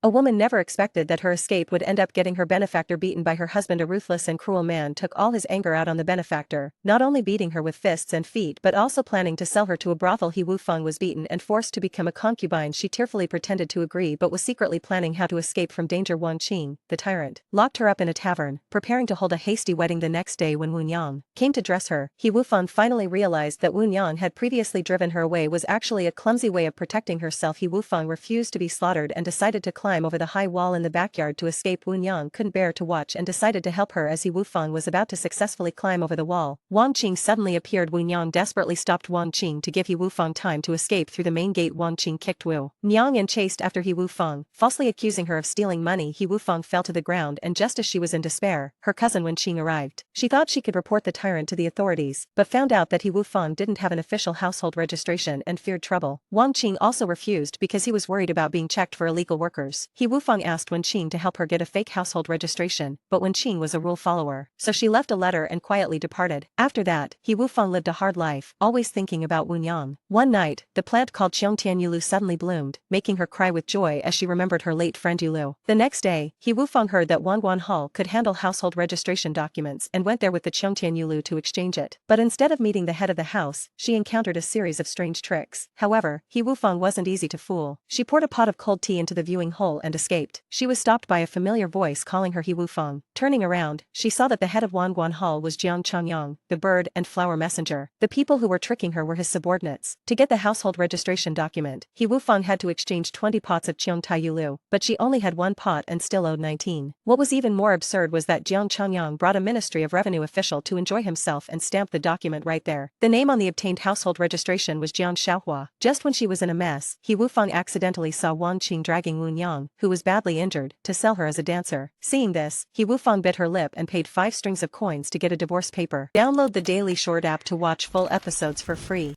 A woman never expected that her escape would end up getting her benefactor beaten by her husband. A ruthless and cruel man took all his anger out on the benefactor, not only beating her with fists and feet but also planning to sell her to a brothel. Wu Feng was beaten and forced to become a concubine. She tearfully pretended to agree but was secretly planning how to escape from danger. Wang Qing, the tyrant, locked her up in a tavern, preparing to hold a hasty wedding. The next day when Wu Yang came to dress her, Wu Feng finally realized that Wu Yang had previously driven her away was actually a clumsy way of protecting herself. Wu Feng refused to be slaughtered and decided to climb over the high wall in the backyard to escape. Wu Yang couldn't bear to watch and decided to help her. As Wu Feng was about to successfully climb over the wall, Wang Qing suddenly appeared. Wu Yang desperately stopped Wang Qing to give Wu Feng time to escape through the main gate. Wang Qing kicked Wu Yang and chased after Wu Feng, falsely accusing her of stealing money. Wu Feng fell to the ground, and just as she was in despair, her cousin Wen Qing arrived. She thought she could report the tyrant to the authorities, but found out that Wu Feng didn't have an official household registration and feared trouble. Wang Qing also refused because he was worried about being checked for illegal workers. Wu Feng asked Wen Qing to help her get a fake household registration, but Wen Qing was a rule follower, so she left a letter and quietly departed. After that, Wu Feng lived a hard life, always thinking about Wu Yang. One night, the plant called Qiongtian Yulu suddenly bloomed, making her cry with joy as she remembered her late friend Yulu. The next day, Wu Feng heard that Wanguan Hall could handle household registration documents and went there with the Qiongtian Yulu to exchange it. But instead of meeting the head of the house, she encountered a series of strange tricks. However, Wu Feng wasn't easy to fool. She poured a pot of cold tea into the viewing hole and escaped. She was stopped by a familiar voice calling her Wu Feng. Turning around, she saw that the head of Wanguan Hall was Jiang Changyang, the bird and flower messenger. The people who were tricking her were his subordinates. To get the household registration document, Wu Feng had to exchange 20 pots of Qiong Tai Yulu, but she only had one pot and still owed 19. What was even more absurd was that Jiang Changyang brought a Ministry of Revenue official to enjoy himself and stamp the document right there. The name on the obtained household registration was Jiang Xiaohua. Just when she was in a mess, Wu Feng accidentally saw Wang Qing dragging Wu Yang, who was badly injured, to sell her as a dancer. Seeing this, Wu Feng bit her lip and paid 5 strings of coins to get a divorce paper. Download the Daily Short app to watch full episodes for free.